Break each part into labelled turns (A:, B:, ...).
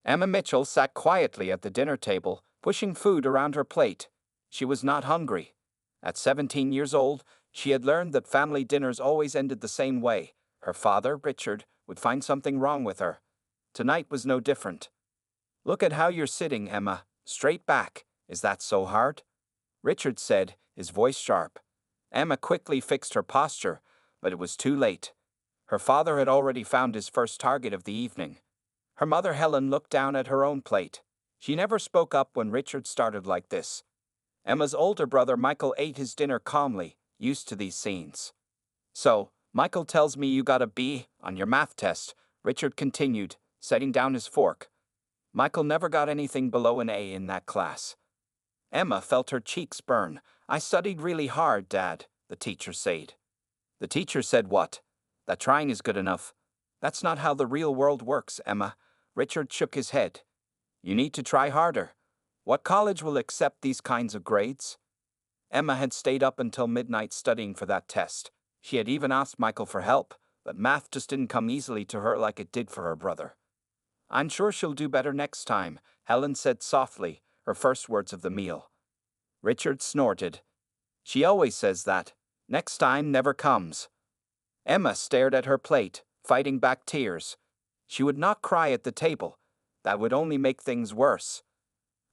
A: Emma Mitchell sat quietly at the dinner table, pushing food around her plate. She was not hungry. At 17 years old, she had learned that family dinners always ended the same way. Her father, Richard, would find something wrong with her. Tonight was no different. "Look at how you're sitting, Emma. Straight back. Is that so hard?" Richard said, his voice sharp. Emma quickly fixed her posture, but it was too late. Her father had already found his first target of the evening. Her mother Helen looked down at her own plate. She never spoke up when Richard started like this. Emma's older brother Michael ate his dinner calmly, used to these scenes. "So, Michael tells me you got a B on your math test," Richard continued, setting down his fork. "Michael never got anything below an A in that class." Emma felt her cheeks burn. "I studied really hard, Dad," the teacher said. The teacher said what? That trying is good enough. That's not how the real world works, Emma. Richard shook his head. You need to try harder. What college will accept these kinds of grades? Emma had stayed up until midnight studying for that test. She had even asked Michael for help, but math just didn't come easily to her like it did for her brother. "I'm sure she'll do better next time," Helen said softly, her first words of the meal. Richard snorted. "She always says that. Next time never comes." Emma stared at her plate, fighting back tears. She would not cry at the table. That would only make things worse.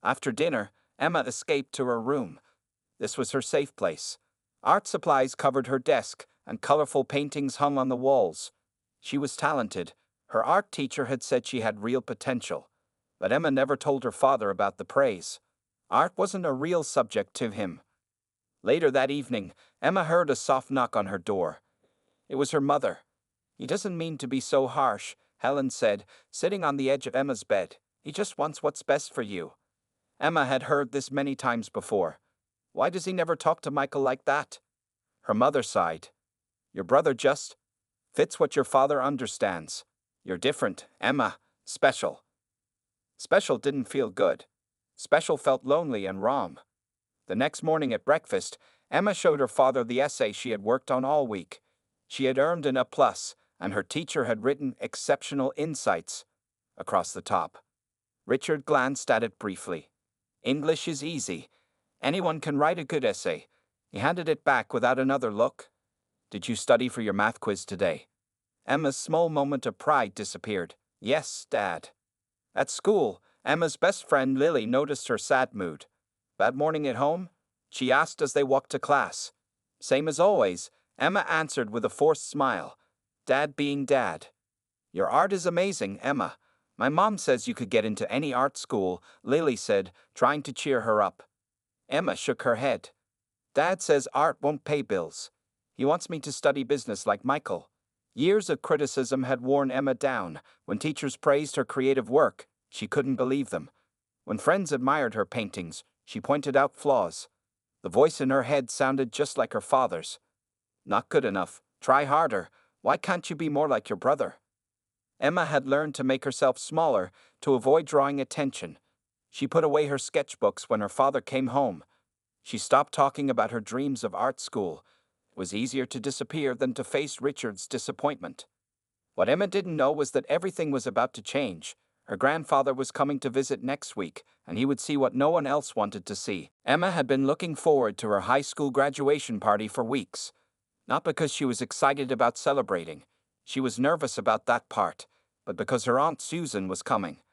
A: After dinner, Emma escaped to her room. This was her safe place. Art supplies covered her desk, and colorful paintings hung on the walls. She was talented. Her art teacher had said she had real potential. But Emma never told her father about the praise. Art wasn't a real subject to him. Later that evening, Emma heard a soft knock on her door. It was her mother. "He doesn't mean to be so harsh," Helen said, sitting on the edge of Emma's bed. "He just wants what's best for you." Emma had heard this many times before. "Why does he never talk to Michael like that?" Her mother sighed. "Your brother just fits what your father understands. You're different, Emma. Special." Special didn't feel good. Special felt lonely and wrong. The next morning at breakfast, Emma showed her father the essay she had worked on all week. She had earned an A+, and her teacher had written exceptional insights across the top. Richard glanced at it briefly. "English is easy. Anyone can write a good essay." He handed it back without another look. "Did you study for your math quiz today?" Emma's small moment of pride disappeared. "Yes, Dad." At school, Emma's best friend Lily noticed her sad mood. "Bad morning at home?" she asked as they walked to class. "Same as always," Emma answered with a forced smile. "Dad being Dad." "Your art is amazing, Emma. My mom says you could get into any art school," Lily said, trying to cheer her up. Emma shook her head. "Dad says art won't pay bills. He wants me to study business like Michael." Years of criticism had worn Emma down. When teachers praised her creative work, she couldn't believe them. When friends admired her paintings, she pointed out flaws. The voice in her head sounded just like her father's. "Not good enough. Try harder. Why can't you be more like your brother?" Emma had learned to make herself smaller to avoid drawing attention. She put away her sketchbooks when her father came home. She stopped talking about her dreams of art school. It was easier to disappear than to face Richard's disappointment. What Emma didn't know was that everything was about to change. Her grandfather was coming to visit next week, and he would see what no one else wanted to see. Emma had been looking forward to her high school graduation party for weeks. Not because she was excited about celebrating. She was nervous about that part, but because her Aunt Susan was coming.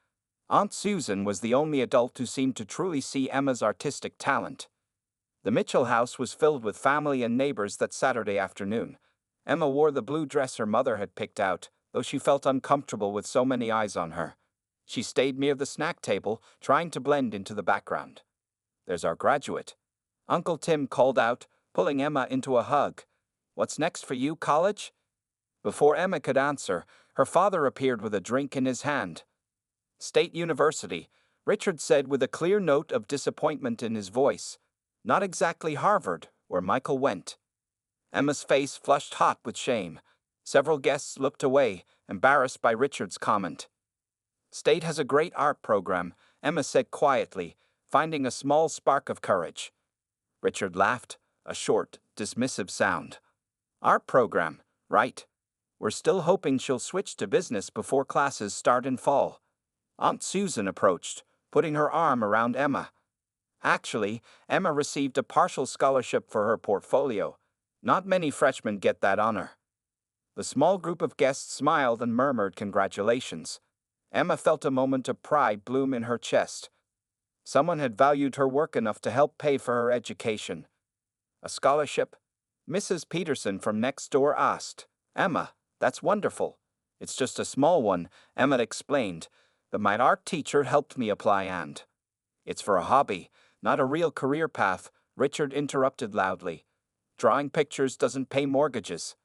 A: Aunt Susan was the only adult who seemed to truly see Emma's artistic talent. The Mitchell house was filled with family and neighbors that Saturday afternoon. Emma wore the blue dress her mother had picked out, though she felt uncomfortable with so many eyes on her. She stayed near the snack table, trying to blend into the background. "There's our graduate," Uncle Tim called out, pulling Emma into a hug. "What's next for you, college?" Before Emma could answer, her father appeared with a drink in his hand. "State University," Richard said with a clear note of disappointment in his voice. "Not exactly Harvard, where Michael went." Emma's face flushed hot with shame. Several guests looked away, embarrassed by Richard's comment. "State has a great art program," Emma said quietly, finding a small spark of courage. Richard laughed, a short, dismissive sound. "Art program, right. We're still hoping she'll switch to business before classes start in fall." Aunt Susan approached, putting her arm around Emma. Actually, Emma received a partial scholarship for her portfolio. Not many freshmen get that honor. The small group of guests smiled and murmured congratulations. Emma felt a moment of pride bloom in her chest. Someone had valued her work enough to help pay for her education. A scholarship? Mrs. Peterson from next door asked. Emma, that's wonderful. It's just a small one, Emma explained, but my art teacher helped me apply and. It's for a hobby, not a real career path, Richard interrupted loudly. Drawing pictures doesn't pay mortgages.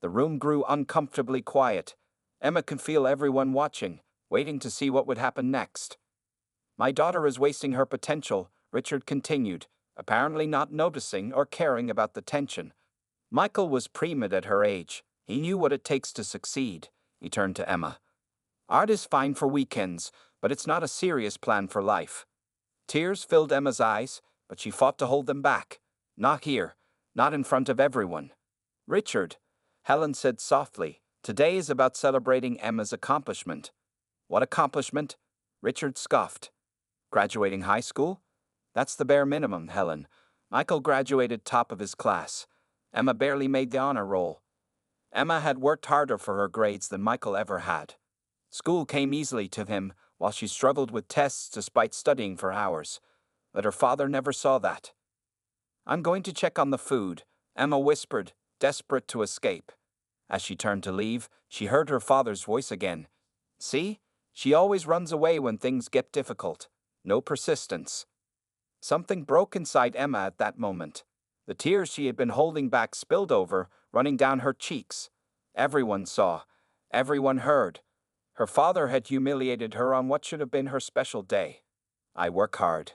A: The room grew uncomfortably quiet. Emma could feel everyone watching, waiting to see what would happen next. My daughter is wasting her potential, Richard continued, apparently not noticing or caring about the tension. Michael was pre-med at her age. He knew what it takes to succeed. He turned to Emma. Art is fine for weekends, but it's not a serious plan for life. Tears filled Emma's eyes, but she fought to hold them back. Not here, not in front of everyone. Richard, Helen said softly, today is about celebrating Emma's accomplishment. What accomplishment? Richard scoffed. Graduating high school? That's the bare minimum, Helen. Michael graduated top of his class. Emma barely made the honor roll. Emma had worked harder for her grades than Michael ever had. School came easily to him, while she struggled with tests despite studying for hours. But her father never saw that. I'm going to check on the food, Emma whispered, desperate to escape. As she turned to leave, she heard her father's voice again. See? She always runs away when things get difficult. No persistence. Something broke inside Emma at that moment. The tears she had been holding back spilled over, running down her cheeks. Everyone saw. Everyone heard. Her father had humiliated her on what should have been her special day. I work hard,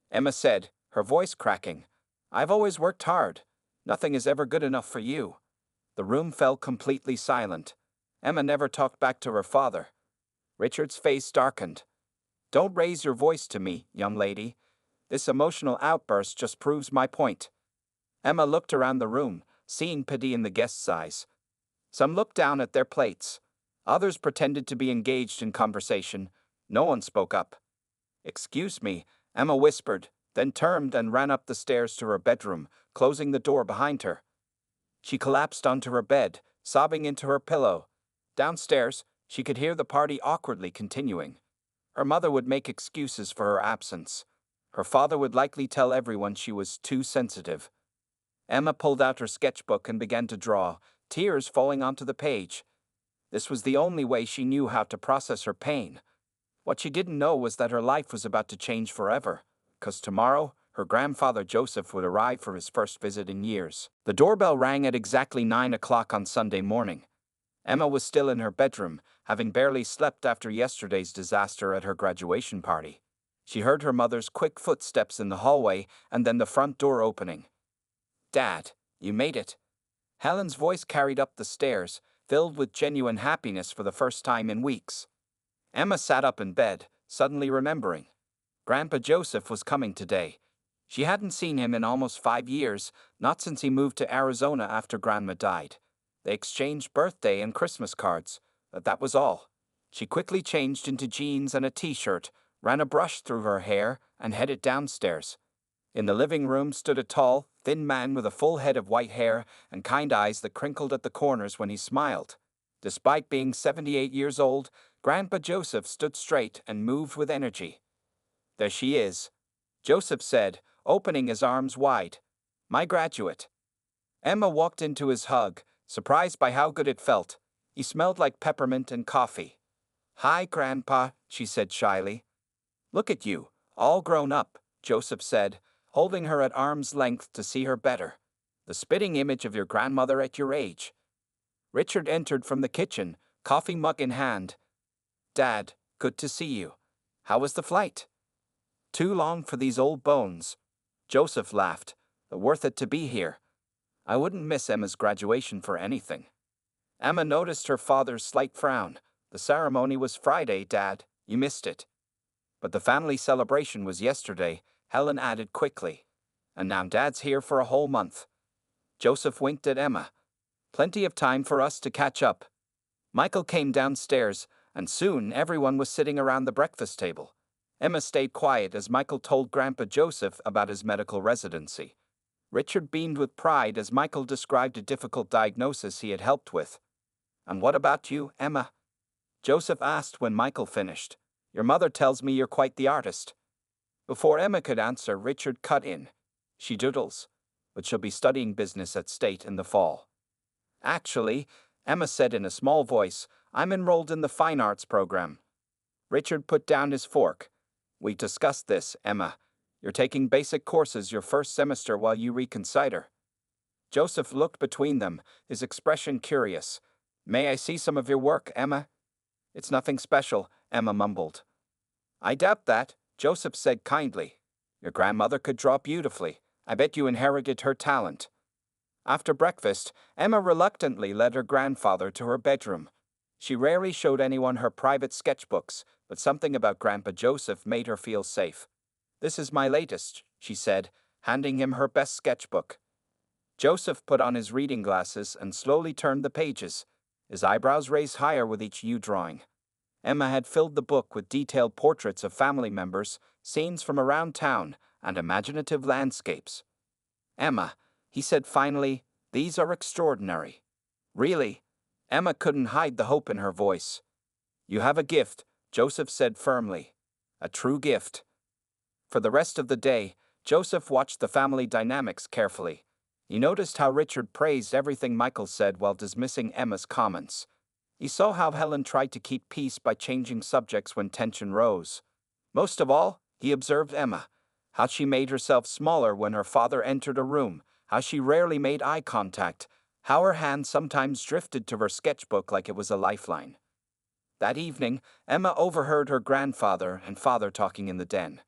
A: Emma said, her voice cracking. I've always worked hard. Nothing is ever good enough for you. The room fell completely silent. Emma never talked back to her father. Richard's face darkened. Don't raise your voice to me, young lady. This emotional outburst just proves my point. Emma looked around the room, seeing pity in the guests' eyes. Some looked down at their plates. Others pretended to be engaged in conversation. No one spoke up. Excuse me, Emma whispered, then turned and ran up the stairs to her bedroom, closing the door behind her. She collapsed onto her bed, sobbing into her pillow. Downstairs, she could hear the party awkwardly continuing. Her mother would make excuses for her absence. Her father would likely tell everyone she was too sensitive. Emma pulled out her sketchbook and began to draw, tears falling onto the page. This was the only way she knew how to process her pain. What she didn't know was that her life was about to change forever, 'cause tomorrow, her grandfather Joseph would arrive for his first visit in years. The doorbell rang at exactly 9 o'clock on Sunday morning. Emma was still in her bedroom, having barely slept after yesterday's disaster at her graduation party. She heard her mother's quick footsteps in the hallway and then the front door opening. Dad, you made it. Helen's voice carried up the stairs, filled with genuine happiness for the first time in weeks. Emma sat up in bed, suddenly remembering. Grandpa Joseph was coming today. She hadn't seen him in almost 5 years, not since he moved to Arizona after Grandma died. They exchanged birthday and Christmas cards, but that was all. She quickly changed into jeans and a t-shirt, ran a brush through her hair, and headed downstairs. In the living room stood a tall, thin man with a full head of white hair and kind eyes that crinkled at the corners when he smiled. Despite being 78 years old, Grandpa Joseph stood straight and moved with energy. There she is, Joseph said, opening his arms wide. My graduate. Emma walked into his hug, surprised by how good it felt. He smelled like peppermint and coffee. Hi, Grandpa, she said shyly. Look at you, all grown up, Joseph said, holding her at arm's length to see her better. The spitting image of your grandmother at your age. Richard entered from the kitchen, coffee mug in hand. Dad, good to see you. How was the flight? Too long for these old bones. Joseph laughed, but worth it to be here. I wouldn't miss Emma's graduation for anything. Emma noticed her father's slight frown. The ceremony was Friday, Dad. You missed it. But the family celebration was yesterday, Helen added quickly. And now Dad's here for a whole month. Joseph winked at Emma. Plenty of time for us to catch up. Michael came downstairs, and soon everyone was sitting around the breakfast table. Emma stayed quiet as Michael told Grandpa Joseph about his medical residency. Richard beamed with pride as Michael described a difficult diagnosis he had helped with. "And what about you, Emma?" Joseph asked when Michael finished. "Your mother tells me you're quite the artist." Before Emma could answer, Richard cut in. "She doodles, but she'll be studying business at State in the fall." "Actually," Emma said in a small voice, "I'm enrolled in the fine arts program." Richard put down his fork. "We discussed this, Emma. You're taking basic courses your first semester while you reconsider." Joseph looked between them, his expression curious. "May I see some of your work, Emma?" "It's nothing special," Emma mumbled. "I doubt that," Joseph said kindly. "Your grandmother could draw beautifully. I bet you inherited her talent." After breakfast, Emma reluctantly led her grandfather to her bedroom. She rarely showed anyone her private sketchbooks, but something about Grandpa Joseph made her feel safe. "This is my latest," she said, handing him her best sketchbook. Joseph put on his reading glasses and slowly turned the pages, his eyebrows raised higher with each new drawing. Emma had filled the book with detailed portraits of family members, scenes from around town, and imaginative landscapes. "Emma," he said finally, "these are extraordinary." "Really?" Emma couldn't hide the hope in her voice. "You have a gift," Joseph said firmly. "A true gift." For the rest of the day, Joseph watched the family dynamics carefully. He noticed how Richard praised everything Michael said while dismissing Emma's comments. He saw how Helen tried to keep peace by changing subjects when tension rose. Most of all, he observed Emma, how she made herself smaller when her father entered a room, how she rarely made eye contact, how her hand sometimes drifted to her sketchbook like it was a lifeline. That evening, Emma overheard her grandfather and father talking in the den.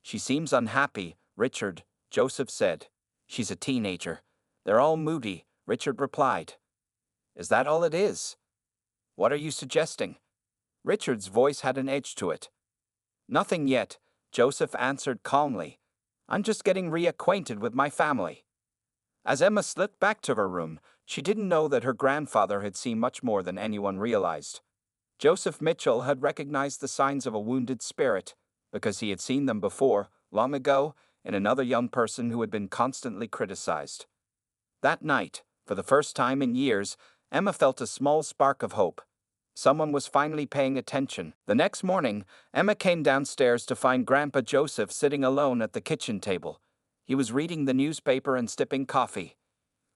A: "She seems unhappy, Richard," Joseph said. "She's a teenager. They're all moody," Richard replied. "Is that all it is?" "What are you suggesting?" Richard's voice had an edge to it. "Nothing yet," Joseph answered calmly. "I'm just getting reacquainted with my family." As Emma slipped back to her room, she didn't know that her grandfather had seen much more than anyone realized. Joseph Mitchell had recognized the signs of a wounded spirit, because he had seen them before, long ago, in another young person who had been constantly criticized. That night, for the first time in years, Emma felt a small spark of hope. Someone was finally paying attention. The next morning, Emma came downstairs to find Grandpa Joseph sitting alone at the kitchen table. He was reading the newspaper and sipping coffee.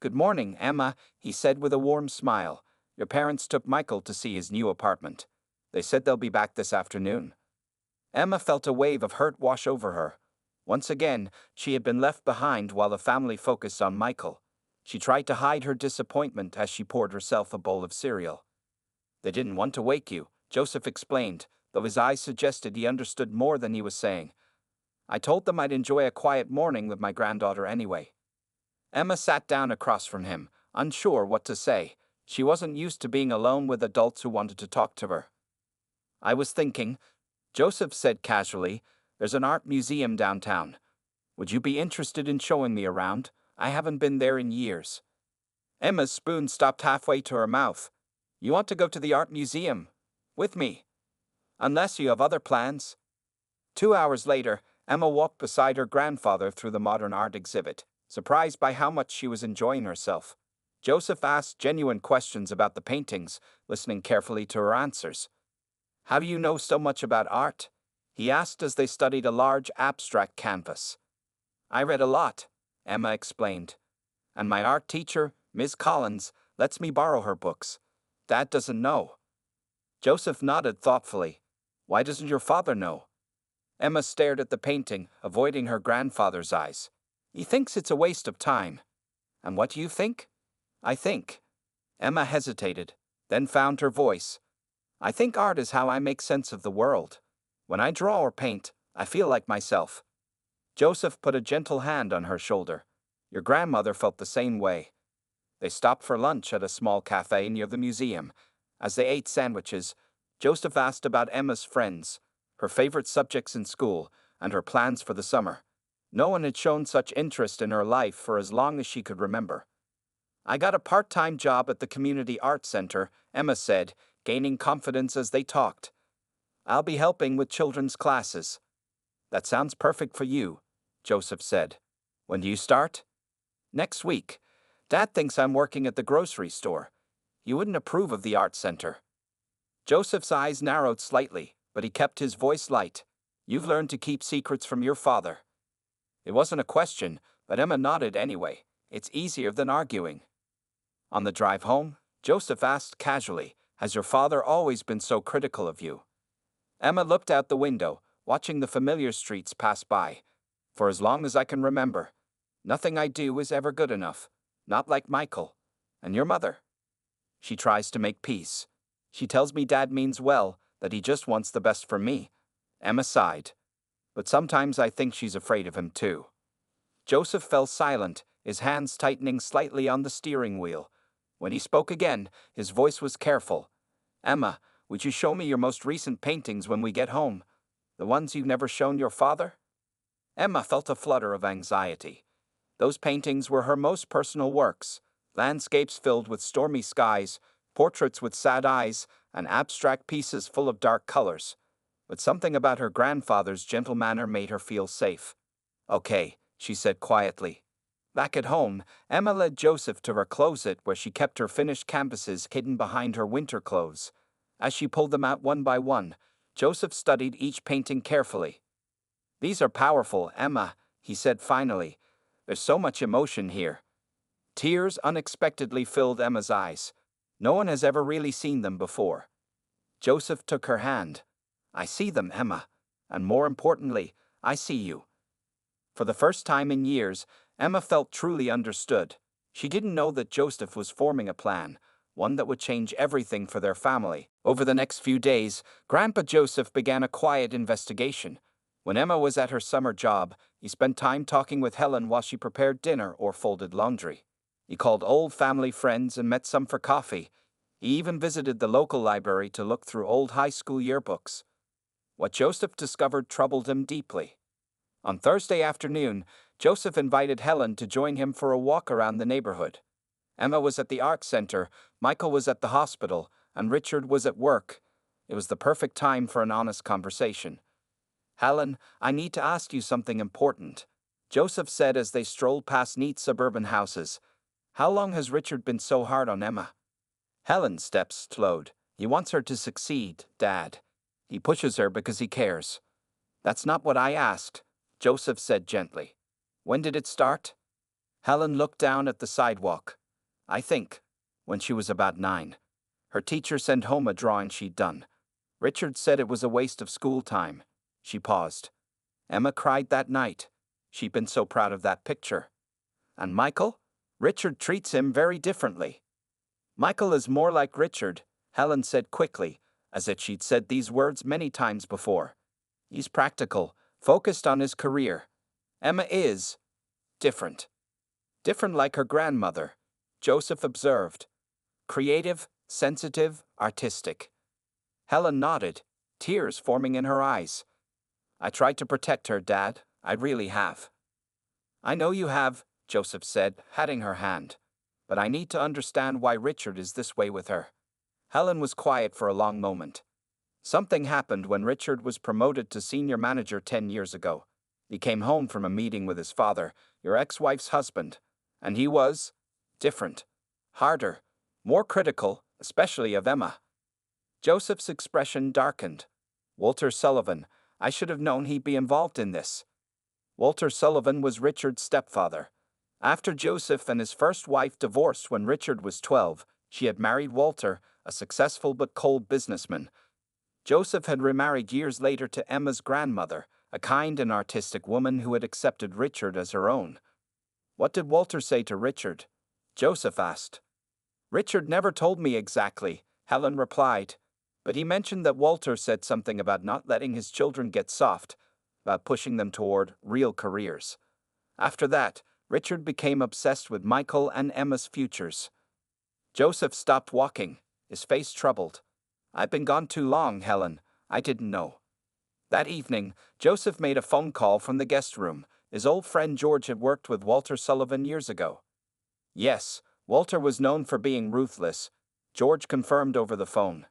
A: "Good morning, Emma," he said with a warm smile. "Your parents took Michael to see his new apartment. They said they'll be back this afternoon." Emma felt a wave of hurt wash over her. Once again, she had been left behind while the family focused on Michael. She tried to hide her disappointment as she poured herself a bowl of cereal. "They didn't want to wake you," Joseph explained, though his eyes suggested he understood more than he was saying. "I told them I'd enjoy a quiet morning with my granddaughter anyway." Emma sat down across from him, unsure what to say. She wasn't used to being alone with adults who wanted to talk to her. "I was thinking," Joseph said casually, "there's an art museum downtown. Would you be interested in showing me around? I haven't been there in years." Emma's spoon stopped halfway to her mouth. "You want to go to the art museum? With me? Unless you have other plans." 2 hours later, Emma walked beside her grandfather through the modern art exhibit, surprised by how much she was enjoying herself. Joseph asked genuine questions about the paintings, listening carefully to her answers. "How do you know so much about art?" he asked as they studied a large abstract canvas. "I read a lot," Emma explained. "And my art teacher, Miss Collins, lets me borrow her books. Dad doesn't know." Joseph nodded thoughtfully. "Why doesn't your father know?" Emma stared at the painting, avoiding her grandfather's eyes. "He thinks it's a waste of time." "And what do you think?" "I think." Emma hesitated, then found her voice. "I think art is how I make sense of the world. When I draw or paint, I feel like myself." Joseph put a gentle hand on her shoulder. "Your grandmother felt the same way." They stopped for lunch at a small cafe near the museum. As they ate sandwiches, Joseph asked about Emma's friends, her favorite subjects in school, and her plans for the summer. No one had shown such interest in her life for as long as she could remember. "I got a part-time job at the Community Arts Center," Emma said, gaining confidence as they talked. "I'll be helping with children's classes." "That sounds perfect for you," Joseph said. "When do you start?" "Next week. Dad thinks I'm working at the grocery store. You wouldn't approve of the art center." Joseph's eyes narrowed slightly, but he kept his voice light. "You've learned to keep secrets from your father." It wasn't a question, but Emma nodded anyway. It's easier than arguing. On the drive home, Joseph asked casually, "Has your father always been so critical of you?" Emma looked out the window, watching the familiar streets pass by. "For as long as I can remember. Nothing I do is ever good enough. Not like Michael. And your mother?" She tries to make peace. "She tells me Dad means well, that he just wants the best for me." Emma sighed. "But sometimes I think she's afraid of him too." Joseph fell silent, his hands tightening slightly on the steering wheel. When he spoke again, his voice was careful. "Emma, would you show me your most recent paintings when we get home? The ones you've never shown your father?" Emma felt a flutter of anxiety. Those paintings were her most personal works, landscapes filled with stormy skies, portraits with sad eyes, and abstract pieces full of dark colors. But something about her grandfather's gentle manner made her feel safe. "Okay," she said quietly. Back at home, Emma led Joseph to her closet where she kept her finished canvases hidden behind her winter clothes. As she pulled them out one by one, Joseph studied each painting carefully. "These are powerful, Emma," he said finally. "There's so much emotion here." Tears unexpectedly filled Emma's eyes. No one has ever really seen them before. Joseph took her hand. "I see them, Emma. And more importantly, I see you." For the first time in years, Emma felt truly understood. She didn't know that Joseph was forming a plan, one that would change everything for their family. Over the next few days, Grandpa Joseph began a quiet investigation. When Emma was at her summer job, he spent time talking with Helen while she prepared dinner or folded laundry. He called old family friends and met some for coffee. He even visited the local library to look through old high school yearbooks. What Joseph discovered troubled him deeply. On Thursday afternoon, Joseph invited Helen to join him for a walk around the neighborhood. Emma was at the art center, Michael was at the hospital, and Richard was at work. It was the perfect time for an honest conversation. "Helen, I need to ask you something important," Joseph said as they strolled past neat suburban houses. "How long has Richard been so hard on Emma?" Helen's steps slowed. "He wants her to succeed, Dad. He pushes her because he cares." "That's not what I asked," Joseph said gently. "When did it start?" Helen looked down at the sidewalk. "I think when she was about 9. Her teacher sent home a drawing she'd done. Richard said it was a waste of school time." She paused. "Emma cried that night. She'd been so proud of that picture." "And Michael? Richard treats him very differently." "Michael is more like Richard," Helen said quickly, as if she'd said these words many times before. "He's practical, focused on his career. Emma is different." "Different like her grandmother," Joseph observed. "Creative, sensitive, artistic." Helen nodded, tears forming in her eyes. "I tried to protect her, Dad. I really have." "I know you have," Joseph said, patting her hand. "But I need to understand why Richard is this way with her." Helen was quiet for a long moment. "Something happened when Richard was promoted to senior manager 10 years ago. He came home from a meeting with his father, your ex-wife's husband, and he was different, harder, more critical, especially of Emma." Joseph's expression darkened. "Walter Sullivan, I should have known he'd be involved in this." Walter Sullivan was Richard's stepfather. After Joseph and his first wife divorced when Richard was 12, she had married Walter, a successful but cold businessman. Joseph had remarried years later to Emma's grandmother, a kind and artistic woman who had accepted Richard as her own. "What did Walter say to Richard?" Joseph asked. "Richard never told me exactly," Helen replied. "But he mentioned that Walter said something about not letting his children get soft, about pushing them toward real careers. After that, Richard became obsessed with Michael and Emma's futures." Joseph stopped walking, his face troubled. "I've been gone too long, Helen. I didn't know." That evening, Joseph made a phone call from the guest room. His old friend George had worked with Walter Sullivan years ago. "Yes, Walter was known for being ruthless," George confirmed over the phone.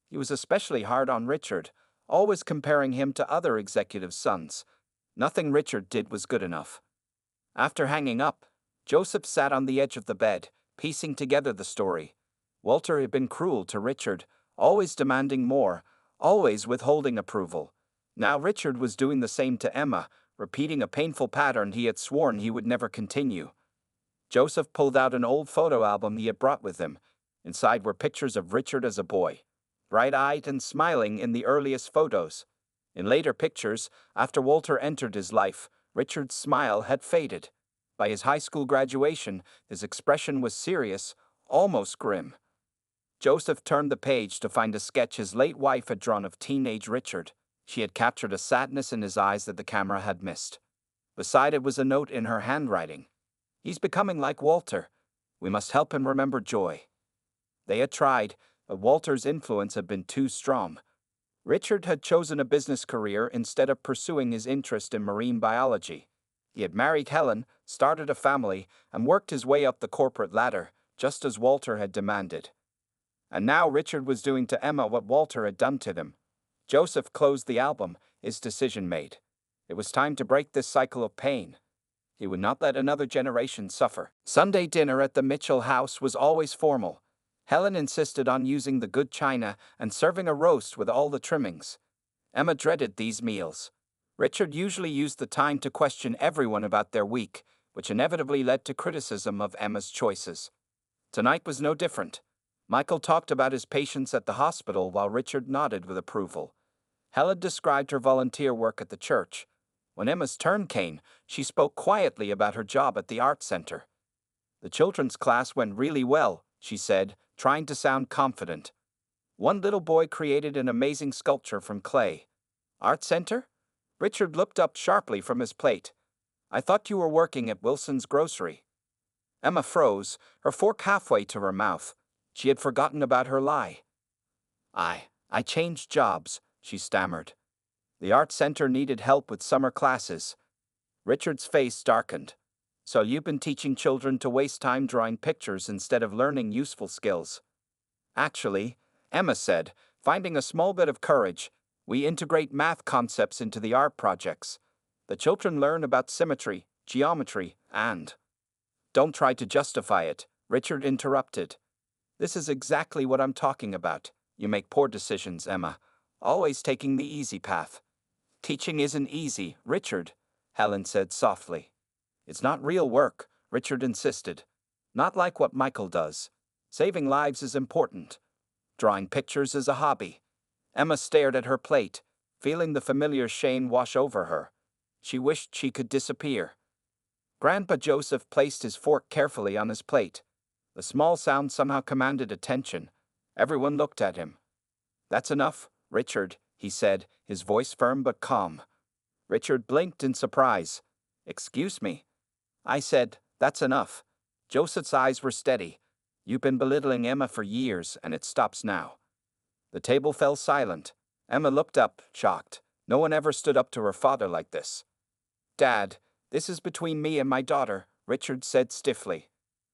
A: He was especially hard on Richard, always comparing him to other executives' sons. Nothing Richard did was good enough. After hanging up, Joseph sat on the edge of the bed, piecing together the story. Walter had been cruel to Richard, always demanding more, always withholding approval. Now Richard was doing the same to Emma, repeating a painful pattern he had sworn he would never continue. Joseph pulled out an old photo album he had brought with him. Inside were pictures of Richard as a boy, bright-eyed and smiling in the earliest photos. In later pictures, after Walter entered his life, Richard's smile had faded. By his high school graduation, his expression was serious, almost grim. Joseph turned the page to find a sketch his late wife had drawn of teenage Richard. She had captured a sadness in his eyes that the camera had missed. Beside it was a note in her handwriting. "He's becoming like Walter. We must help him remember joy." They had tried, but Walter's influence had been too strong. Richard had chosen a business career instead of pursuing his interest in marine biology. He had married Helen, started a family, and worked his way up the corporate ladder, just as Walter had demanded. And now Richard was doing to Emma what Walter had done to them. Joseph closed the album, his decision made. It was time to break this cycle of pain. He would not let another generation suffer. Sunday dinner at the Mitchell house was always formal. Helen insisted on using the good china and serving a roast with all the trimmings. Emma dreaded these meals. Richard usually used the time to question everyone about their week, which inevitably led to criticism of Emma's choices. Tonight was no different. Michael talked about his patients at the hospital while Richard nodded with approval. Helen described her volunteer work at the church. When Emma's turn came, she spoke quietly about her job at the art center. "The children's class went really well," she said, trying to sound confident. "One little boy created an amazing sculpture from clay." "Art center?" Richard looked up sharply from his plate. "I thought you were working at Wilson's grocery." Emma froze, her fork halfway to her mouth. She had forgotten about her lie. I changed jobs," she stammered. "The art center needed help with summer classes." Richard's face darkened. "So you've been teaching children to waste time drawing pictures instead of learning useful skills?" "Actually," Emma said, finding a small bit of courage, "we integrate math concepts into the art projects. The children learn about symmetry, geometry, and—" "Don't try to justify it," Richard interrupted. "This is exactly what I'm talking about. You make poor decisions, Emma, always taking the easy path." "Teaching isn't easy, Richard," Helen said softly. "It's not real work," Richard insisted. "Not like what Michael does. Saving lives is important. Drawing pictures is a hobby." Emma stared at her plate, feeling the familiar shame wash over her. She wished she could disappear. Grandpa Joseph placed his fork carefully on his plate. The small sound somehow commanded attention. Everyone looked at him. "That's enough, Richard," he said, his voice firm but calm. Richard blinked in surprise. "Excuse me." "I said, that's enough." Joseph's eyes were steady. "You've been belittling Emma for years, and it stops now." The table fell silent. Emma looked up, shocked. No one ever stood up to her father like this. "Dad, this is between me and my daughter," Richard said stiffly.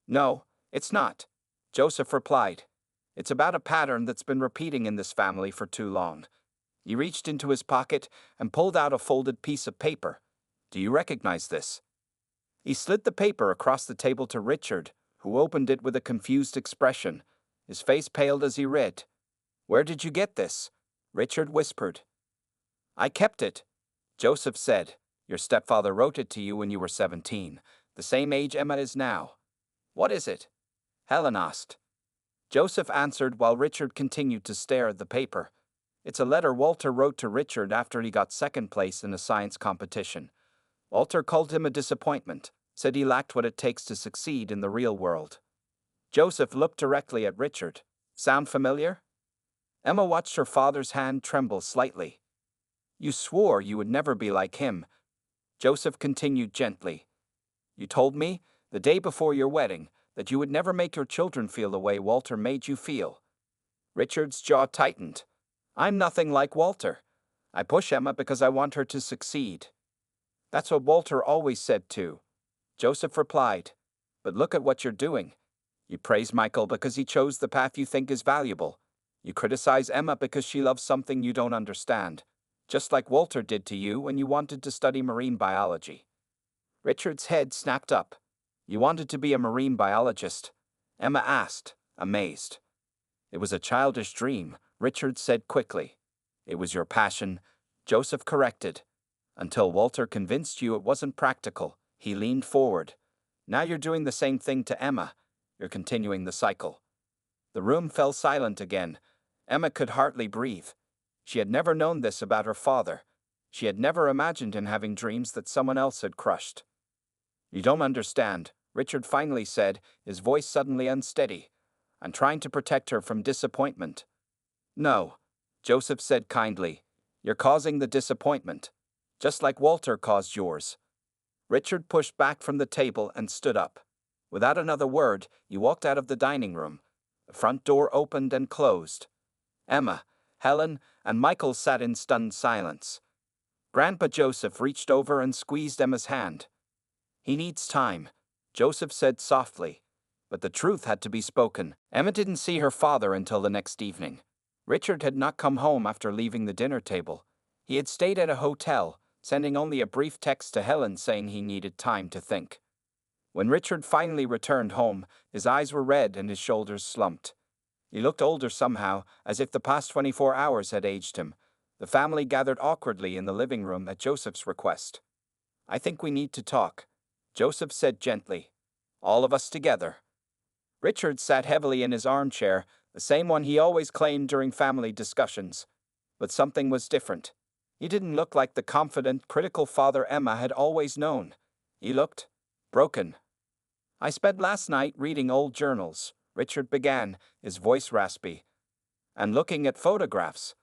A: "No, it's not," Joseph replied. "It's about a pattern that's been repeating in this family for too long." He reached into his pocket and pulled out a folded piece of paper. "Do you recognize this?" He slid the paper across the table to Richard, who opened it with a confused expression. His face paled as he read. "Where did you get this?" Richard whispered. "I kept it," Joseph said. "Your stepfather wrote it to you when you were 17, the same age Emma is now." "What is it?" Helen asked. Joseph answered while Richard continued to stare at the paper. "It's a letter Walter wrote to Richard after he got second place in a science competition. Walter called him a disappointment, said he lacked what it takes to succeed in the real world." Joseph looked directly at Richard. "Sound familiar?" Emma watched her father's hand tremble slightly. "You swore you would never be like him," Joseph continued gently. "You told me, the day before your wedding, that you would never make your children feel the way Walter made you feel." Richard's jaw tightened. "I'm nothing like Walter. I push Emma because I want her to succeed." "That's what Walter always said too," Joseph replied. "But look at what you're doing. You praise Michael because he chose the path you think is valuable. You criticize Emma because she loves something you don't understand, just like Walter did to you when you wanted to study marine biology. Richard's head snapped up. You wanted to be a marine biologist? Emma asked, amazed. It was a childish dream, Richard said quickly. It was your passion, Joseph corrected. Until Walter convinced you it wasn't practical, he leaned forward. Now you're doing the same thing to Emma. You're continuing the cycle. The room fell silent again. Emma could hardly breathe. She had never known this about her father. She had never imagined him having dreams that someone else had crushed. You don't understand, Richard finally said, his voice suddenly unsteady. I'm trying to protect her from disappointment. No, Joseph said kindly. You're causing the disappointment, just like Walter caused yours. Richard pushed back from the table and stood up. Without another word, he walked out of the dining room. The front door opened and closed. Emma, Helen, and Michael sat in stunned silence. Grandpa Joseph reached over and squeezed Emma's hand. He needs time, Joseph said softly. But the truth had to be spoken. Emma didn't see her father until the next evening. Richard had not come home after leaving the dinner table. He had stayed at a hotel, sending only a brief text to Helen saying he needed time to think. When Richard finally returned home, his eyes were red and his shoulders slumped. He looked older somehow, as if the past 24 hours had aged him. The family gathered awkwardly in the living room at Joseph's request. I think we need to talk, Joseph said gently. All of us together. Richard sat heavily in his armchair, the same one he always claimed during family discussions. But something was different. He didn't look like the confident, critical father Emma had always known. He looked broken. I spent last night reading old journals, Richard began, his voice raspy, and looking at photographs.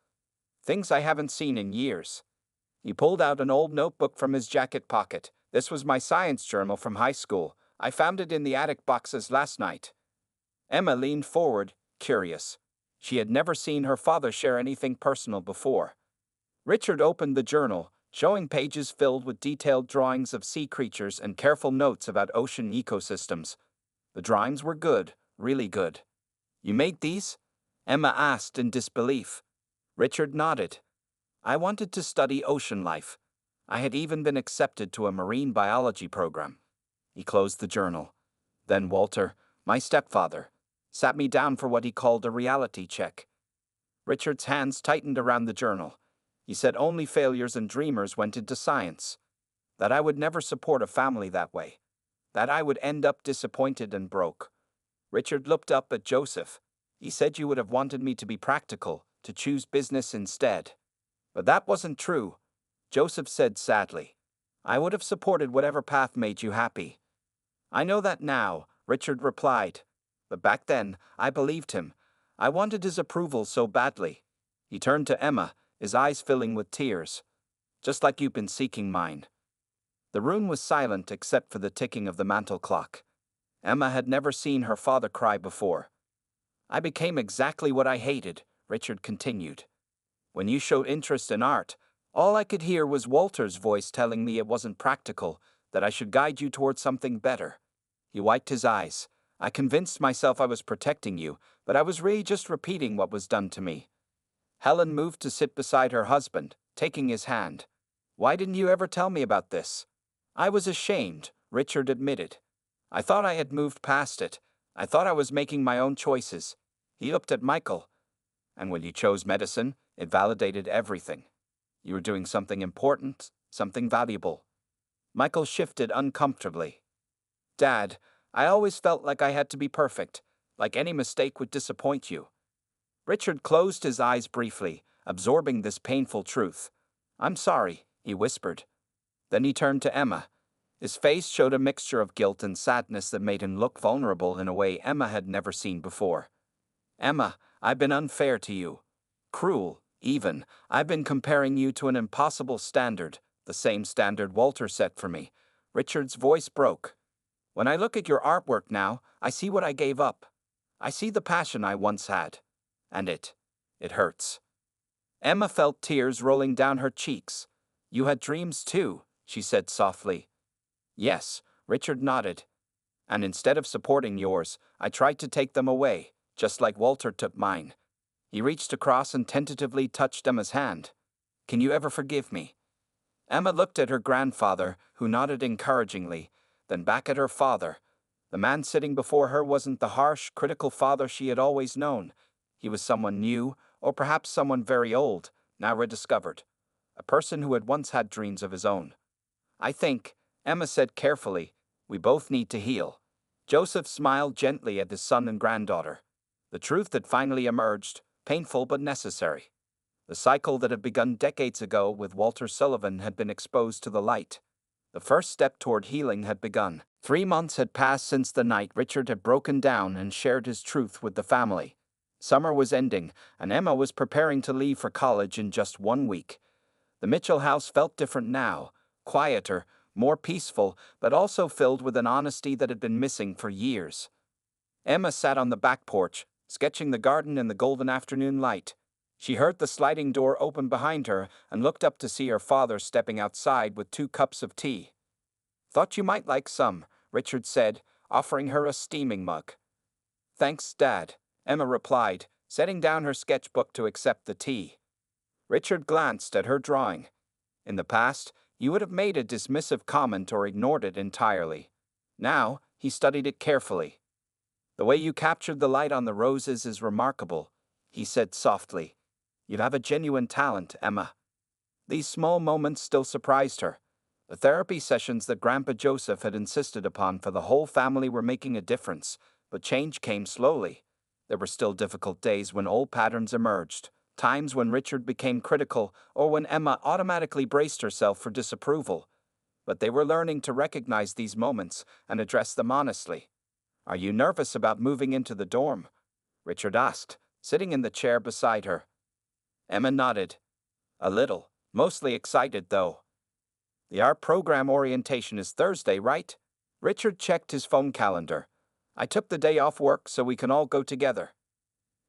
A: Things I haven't seen in years. He pulled out an old notebook from his jacket pocket. This was my science journal from high school. I found it in the attic boxes last night. Emma leaned forward, curious. She had never seen her father share anything personal before. Richard opened the journal, showing pages filled with detailed drawings of sea creatures and careful notes about ocean ecosystems. The drawings were good, really good. You made these? Emma asked in disbelief. Richard nodded. I wanted to study ocean life. I had even been accepted to a marine biology program. He closed the journal. Then Walter, my stepfather, sat me down for what he called a reality check. Richard's hands tightened around the journal. He said only failures and dreamers went into science. That I would never support a family that way. That I would end up disappointed and broke. Richard looked up at Joseph. He said you would have wanted me to be practical, to choose business instead. But that wasn't true, Joseph said sadly. I would have supported whatever path made you happy. I know that now, Richard replied. But back then, I believed him. I wanted his approval so badly. He turned to Emma, his eyes filling with tears. Just like you've been seeking mine. The room was silent except for the ticking of the mantel clock. Emma had never seen her father cry before. I became exactly what I hated, Richard continued. When you showed interest in art, all I could hear was Walter's voice telling me it wasn't practical, that I should guide you towards something better. He wiped his eyes. I convinced myself I was protecting you, but I was really just repeating what was done to me. Helen moved to sit beside her husband, taking his hand. Why didn't you ever tell me about this? I was ashamed, Richard admitted. I thought I had moved past it. I thought I was making my own choices. He looked at Michael. And when you chose medicine, it validated everything. You were doing something important, something valuable. Michael shifted uncomfortably. Dad, I always felt like I had to be perfect, like any mistake would disappoint you. Richard closed his eyes briefly, absorbing this painful truth. I'm sorry, he whispered. Then he turned to Emma. His face showed a mixture of guilt and sadness that made him look vulnerable in a way Emma had never seen before. Emma, I've been unfair to you. Cruel, even. I've been comparing you to an impossible standard, the same standard Walter set for me. Richard's voice broke. When I look at your artwork now, I see what I gave up. I see the passion I once had. And it hurts. Emma felt tears rolling down her cheeks. You had dreams too, she said softly. Yes, Richard nodded. And instead of supporting yours, I tried to take them away, just like Walter took mine. He reached across and tentatively touched Emma's hand. Can you ever forgive me? Emma looked at her grandfather, who nodded encouragingly, then back at her father. The man sitting before her wasn't the harsh, critical father she had always known. He was someone new, or perhaps someone very old, now rediscovered. A person who had once had dreams of his own. I think, Emma said carefully, we both need to heal. Joseph smiled gently at his son and granddaughter. The truth had finally emerged, painful but necessary. The cycle that had begun decades ago with Walter Sullivan had been exposed to the light. The first step toward healing had begun. 3 months had passed since the night Richard had broken down and shared his truth with the family. Summer was ending, and Emma was preparing to leave for college in just 1 week. The Mitchell house felt different now, quieter, more peaceful, but also filled with an honesty that had been missing for years. Emma sat on the back porch, sketching the garden in the golden afternoon light. She heard the sliding door open behind her and looked up to see her father stepping outside with 2 cups of tea. Thought you might like some, Richard said, offering her a steaming mug. Thanks, Dad, Emma replied, setting down her sketchbook to accept the tea. Richard glanced at her drawing. In the past, you would have made a dismissive comment or ignored it entirely. Now, he studied it carefully. The way you captured the light on the roses is remarkable, he said softly. You have a genuine talent, Emma. These small moments still surprised her. The therapy sessions that Grandpa Joseph had insisted upon for the whole family were making a difference, but change came slowly. There were still difficult days when old patterns emerged, times when Richard became critical or when Emma automatically braced herself for disapproval. But they were learning to recognize these moments and address them honestly. Are you nervous about moving into the dorm? Richard asked, sitting in the chair beside her. Emma nodded. A little, mostly excited though. The art program orientation is Thursday, right? Richard checked his phone calendar. I took the day off work so we can all go together.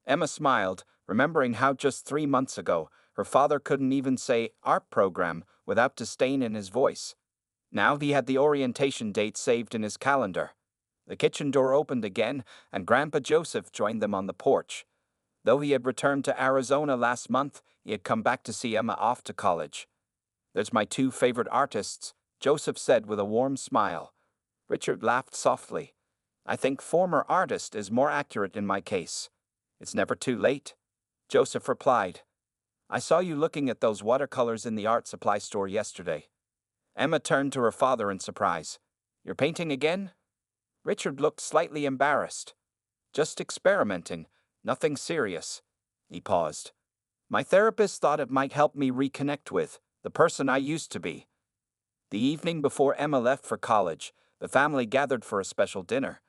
A: Emma smiled, remembering how just 3 months ago, her father couldn't even say art program without disdain in his voice. Now he had the orientation date saved in his calendar. The kitchen door opened again, and Grandpa Joseph joined them on the porch. Though he had returned to Arizona last month, he had come back to see Emma off to college. There's my 2 favorite artists, Joseph said with a warm smile. Richard laughed softly. I think former artist is more accurate in my case. It's never too late, Joseph replied. I saw you looking at those watercolors in the art supply store yesterday. Emma turned to her father in surprise. You're painting again? Richard looked slightly embarrassed. Just experimenting. Nothing serious. He paused. My therapist thought it might help me reconnect with the person I used to be. The evening before Emma left for college, the family gathered for a special dinner.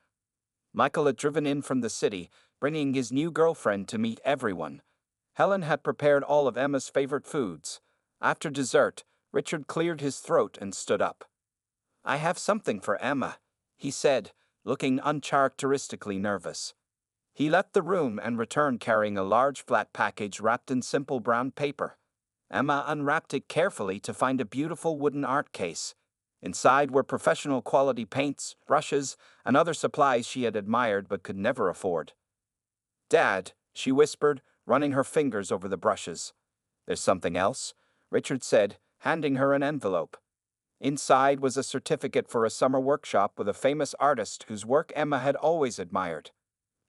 A: Michael had driven in from the city, bringing his new girlfriend to meet everyone. Helen had prepared all of Emma's favorite foods. After dessert, Richard cleared his throat and stood up. I have something for Emma, he said, looking uncharacteristically nervous. He left the room and returned carrying a large flat package wrapped in simple brown paper. Emma unwrapped it carefully to find a beautiful wooden art case. Inside were professional quality paints, brushes, and other supplies she had admired but could never afford. Dad, she whispered, running her fingers over the brushes. There's something else, Richard said, handing her an envelope. Inside was a certificate for a summer workshop with a famous artist whose work Emma had always admired.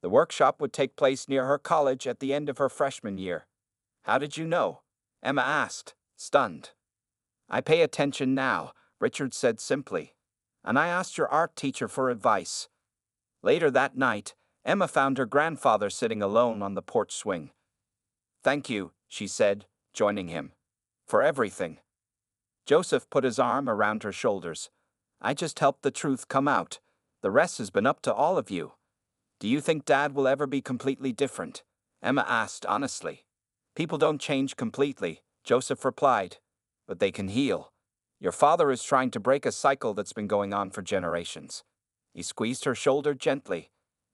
A: The workshop would take place near her college at the end of her freshman year. How did you know? Emma asked, stunned. I pay attention now, Richard said simply. And I asked your art teacher for advice. Later that night, Emma found her grandfather sitting alone on the porch swing. Thank you, she said, joining him. For everything. Joseph put his arm around her shoulders. I just helped the truth come out. The rest has been up to all of you. Do you think Dad will ever be completely different? Emma asked honestly. People don't change completely, Joseph replied. But they can heal. Your father is trying to break a cycle that's been going on for generations. He squeezed her shoulder gently.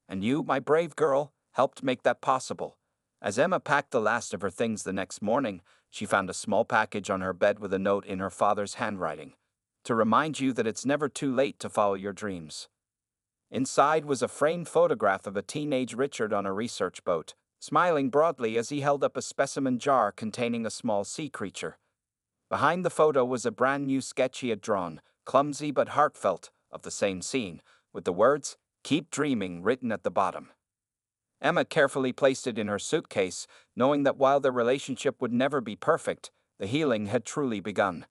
A: And you, my brave girl, helped make that possible. As Emma packed the last of her things the next morning, she found a small package on her bed with a note in her father's handwriting. To remind you that it's never too late to follow your dreams. Inside was a framed photograph of a teenage Richard on a research boat, smiling broadly as he held up a specimen jar containing a small sea creature. Behind the photo was a brand new sketch he had drawn, clumsy but heartfelt, of the same scene, with the words, "Keep dreaming," written at the bottom. Emma carefully placed it in her suitcase, knowing that while their relationship would never be perfect, the healing had truly begun.